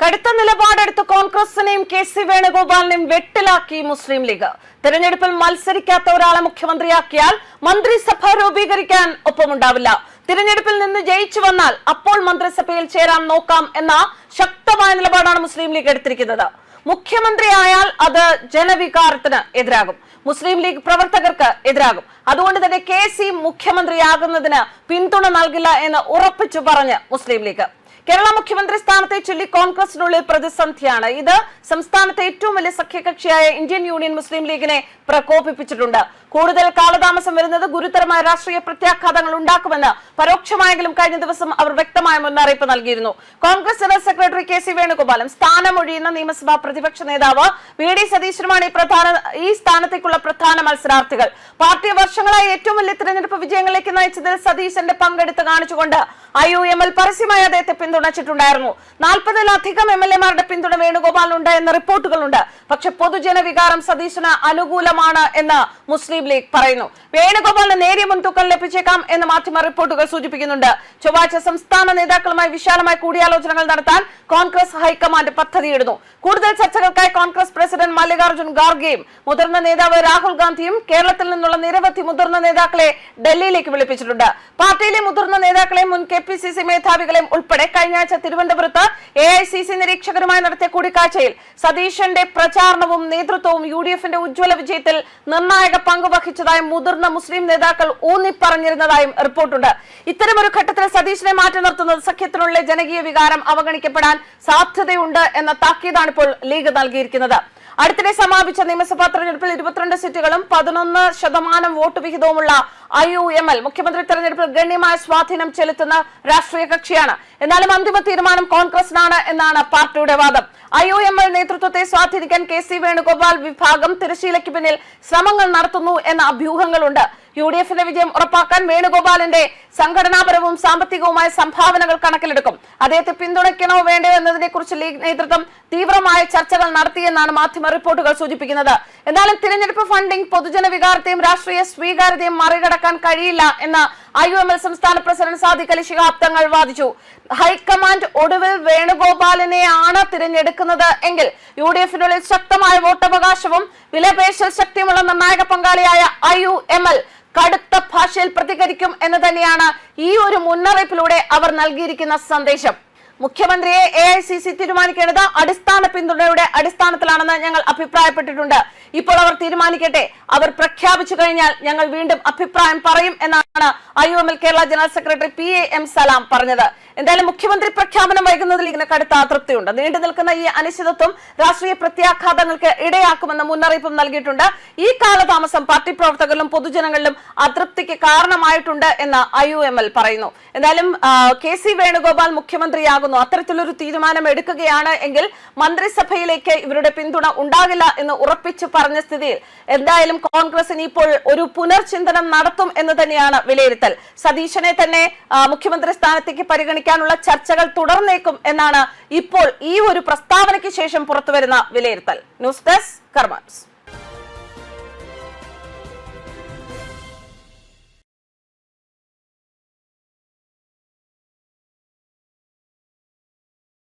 കടുത്ത നിലപാടെടുത്ത് കോൺഗ്രസിനെയും കെ.സി. വേണുഗോപാലിനെയും വെട്ടിലാക്കി മുസ്ലിം ലീഗ്. തെരഞ്ഞെടുപ്പിൽ മത്സരിക്കാത്ത ഒരാളെ മുഖ്യമന്ത്രിയാക്കിയാൽ മന്ത്രിസഭ രൂപീകരിക്കാൻ ഒപ്പമുണ്ടാവില്ല. തിരഞ്ഞെടുപ്പിൽ നിന്ന് ജയിച്ചു വന്നാൽ അപ്പോൾ മന്ത്രിസഭയിൽ ചേരാൻ നോക്കാം എന്ന ശക്തമായ നിലപാടാണ് മുസ്ലിം ലീഗ് എടുത്തിരിക്കുന്നത്. മുഖ്യമന്ത്രിയായാൽ അത് ജനവികാരത്തിന് എതിരാകും, മുസ്ലിം ലീഗ് പ്രവർത്തകർക്ക് എതിരാകും. അതുകൊണ്ട് തന്നെ കെ.സി. മുഖ്യമന്ത്രിയാകുന്നതിന് പിന്തുണ നൽകില്ല എന്ന് ഉറപ്പിച്ചു പറഞ്ഞ് മുസ്ലിം ലീഗ്. കേരള മുഖ്യമന്ത്രി സ്ഥാനത്തെ ചൊല്ലി കോൺഗ്രസിനുള്ളിൽ പ്രതിസന്ധിയാണ്. ഇത് സംസ്ഥാനത്തെ ഏറ്റവും വലിയ സഖ്യകക്ഷിയായ ഇന്ത്യൻ യൂണിയൻ മുസ്ലിം ലീഗിനെ പ്രകോപിപ്പിച്ചിട്ടുണ്ട്. കൂടുതൽ കാലതാമസം വരുന്നത് ഗുരുതരമായ രാഷ്ട്രീയ പ്രത്യാഘാതങ്ങൾ ഉണ്ടാക്കുമെന്ന് പരോക്ഷമായെങ്കിലും കഴിഞ്ഞ ദിവസം അവർ വ്യക്തമായ മുന്നറിയിപ്പ് നൽകിയിരുന്നു. Congress general secretary K C. വേണുഗോപാലും സ്ഥാനമൊഴിയുന്ന നിയമസഭാ പ്രതിപക്ഷ നേതാവ് വി.ഡി. സതീശനുമാണ് ഈ സ്ഥാനത്തേക്കുള്ള പ്രധാന മത്സരാർത്ഥികൾ. പാർട്ടി വർഷങ്ങളായി ഏറ്റവും വലിയ തിരഞ്ഞെടുപ്പ് വിജയങ്ങളിലേക്ക് നയിച്ചതിൽ സതീശന്റെ പങ്കെടുത്ത് കാണിച്ചുകൊണ്ട് IUML പരസ്യമായി അദ്ദേഹത്തെ പിന്തുണച്ചിട്ടുണ്ടായിരുന്നു. 40-ലധികം MLA-മാരുടെ പിന്തുണ വേണുഗോപാലിനുണ്ട് എന്ന റിപ്പോർട്ടുകളുണ്ട്. പക്ഷെ പൊതുജന വികാരം സതീശന് അനുകൂലമാണ് എന്ന് മുസ്ലിം ലീഗ് പറയുന്നു. വേണുഗോപാലിന് നേരിയ മുൻതൂക്കം ലഭിച്ചേക്കാം എന്ന് മാധ്യമ റിപ്പോർട്ടുകൾ സൂചിപ്പിക്കുന്നുണ്ട്. ചൊവ്വാഴ്ച സംസ്ഥാന നേതാക്കളുമായി വിശാലമായ കൂടിയാലോചനകൾ നടത്താൻ കോൺഗ്രസ് ഹൈക്കമാൻഡ് പദ്ധതിയിടുന്നു. കൂടുതൽ ചർച്ചകൾക്കായി കോൺഗ്രസ് പ്രസിഡന്റ് മല്ലികാർജ്ജുൻ ഖാർഗെയും മുതിർന്ന നേതാവ് രാഹുൽ ഗാന്ധിയും കേരളത്തിൽ നിന്നുള്ള നിരവധി മുതിർന്ന നേതാക്കളെ ഡൽഹിയിലേക്ക് വിളിപ്പിച്ചിട്ടുണ്ട്. പാർട്ടിയിലെ മുതിർന്ന നേതാക്കളെയും മുൻ KPCC മേധാവികളെയും ഉൾപ്പെടെ കഴിഞ്ഞ ആഴ്ച തിരുവനന്തപുരത്ത് AICC നിരീക്ഷകരുമായി നടത്തിയ കൂടിക്കാഴ്ചയിൽ സതീശന്റെ പ്രചാരണവും നേതൃത്വവും UDF-ന്റെ ഉജ്ജ്വല വിജയത്തിൽ നിർണായക പങ്ക് വഹിച്ചതായും മുതിർന്ന മുസ്ലിം നേതാക്കൾ ഊന്നിപ്പറഞ്ഞിരുന്നതായും റിപ്പോർട്ടുണ്ട്. ഇത്തരമൊരു ഘട്ടത്തിൽ സതീശനെ മാറ്റി നിർത്തുന്നത് സഖ്യത്തിനുള്ള ജനകീയ വികാരം അവഗണിക്കപ്പെടാൻ സാധ്യതയുണ്ട് എന്ന താക്കീതാണ് ഇപ്പോൾ ലീഗ് നൽകിയിരിക്കുന്നത്. അടുത്തിടെ സമാപിച്ച നിയമസഭാ തെരഞ്ഞെടുപ്പിൽ 22 സീറ്റുകളും 11% വോട്ട് വിഹിതവുമുള്ള IUML മുഖ്യമന്ത്രി തെരഞ്ഞെടുപ്പിൽ ഗണ്യമായ സ്വാധീനം ചെലുത്തുന്ന രാഷ്ട്രീയ കക്ഷിയാണ്. എന്നാലും അന്തിമ തീരുമാനം കോൺഗ്രസിനാണ് എന്നാണ് പാർട്ടിയുടെ വാദം. IUML നേതൃത്വത്തെ സ്വാധീനിക്കാൻ കെ.സി. വേണുഗോപാൽ വിഭാഗം തിരശ്ശീലയ്ക്ക് പിന്നിൽ ശ്രമങ്ങൾ നടത്തുന്നു എന്ന അഭ്യൂഹങ്ങളുണ്ട്. UDF-ന്റെ വിജയം ഉറപ്പാക്കാൻ വേണുഗോപാലിന്റെ സംഘടനാപരവും സാമ്പത്തികവുമായ സംഭാവനകൾ കണക്കിലെടുക്കും. അദ്ദേഹത്തെ പിന്തുണയ്ക്കണോ വേണ്ടയോ എന്നതിനെ കുറിച്ച് ലീഗ് നേതൃത്വം തീവ്രമായ ചർച്ചകൾ നടത്തിയെന്നാണ് മാധ്യമ റിപ്പോർട്ടുകൾ സൂചിപ്പിക്കുന്നത്. എന്നാലും തിരഞ്ഞെടുപ്പ് ഫണ്ടിംഗ് പൊതുജന വികാരത്തെയും രാഷ്ട്രീയ സ്വീകാര്യതയും മറികടക്കാൻ കഴിയില്ല എന്ന് IUML സംസ്ഥാന പ്രസിഡന്റ് സാദിഖ് അലി ശിഹാബ് തങ്ങൾ വാദിച്ചു. ഹൈക്കമാൻഡ് ഒടുവിൽ വേണുഗോപാലിനെയാണ് തിരഞ്ഞെടുക്കുന്നത് എങ്കിൽ UDF-നുള്ളിൽ ശക്തമായ വോട്ടവകാശവും വിലപേശൽ ശക്തിയുമുള്ള നിർണായക പങ്കാളിയായ IUML കടുത്ത ഭാഷയിൽ പ്രതികരിക്കും എന്ന് തന്നെയാണ് ഈ ഒരു മുന്നറിയിപ്പിലൂടെ അവർ നൽകിയിരിക്കുന്ന സന്ദേശം. മുഖ്യമന്ത്രിയെ AICC തീരുമാനിക്കേണ്ടത് അടിസ്ഥാന പിന്തുണയുടെ അടിസ്ഥാനത്തിലാണെന്ന് ഞങ്ങൾ അഭിപ്രായപ്പെട്ടിട്ടുണ്ട്. ഇപ്പോൾ അവർ തീരുമാനിക്കട്ടെ. അവർ പ്രഖ്യാപിച്ചു കഴിഞ്ഞാൽ ഞങ്ങൾ വീണ്ടും അഭിപ്രായം പറയും എന്നാണ് IUML Kerala general secretary PAM സലാം പറഞ്ഞത്. എന്തായാലും മുഖ്യമന്ത്രി പ്രഖ്യാപനം വൈകുന്നതിൽ ഇതിന് കടുത്ത അതൃപ്തിയുണ്ട്. നീണ്ടു നിൽക്കുന്ന ഈ അനിശ്ചിതത്വം രാഷ്ട്രീയ പ്രത്യാഘാതങ്ങൾക്ക് ഇടയാക്കുമെന്ന മുന്നറിയിപ്പും നൽകിയിട്ടുണ്ട്. ഈ കാലതാമസം പാർട്ടി പ്രവർത്തകരിലും പൊതുജനങ്ങളിലും അതൃപ്തിക്ക് കാരണമായിട്ടുണ്ട് എന്ന് IUML പറയുന്നു. എന്തായാലും കെ.സി. വേണുഗോപാൽ മുഖ്യമന്ത്രിയാകുന്നു. അത്തരത്തിലൊരു തീരുമാനം എടുക്കുകയാണ് എങ്കിൽ മന്ത്രിസഭയിലേക്ക് ഇവരുടെ പിന്തുണ ഉണ്ടാകില്ല എന്ന് ഉറപ്പിച്ചു പറഞ്ഞ സ്ഥിതിയിൽ എന്തായാലും കോൺഗ്രസിന് ഇപ്പോൾ ഒരു പുനർചിന്തനം നടത്തും എന്ന് തന്നെയാണ് വിലയിരുത്തൽ. സതീശനെ തന്നെ മുഖ്യമന്ത്രി സ്ഥാനത്തേക്ക് പരിഗണിക്കാനുള്ള ചർച്ചകൾ തുടർന്നേക്കും എന്നാണ് ഇപ്പോൾ ഈ ഒരു പ്രസ്താവനയ്ക്ക് ശേഷം പുറത്തുവരുന്ന വിലയിരുത്തൽ. News desk കർമാൻസ്.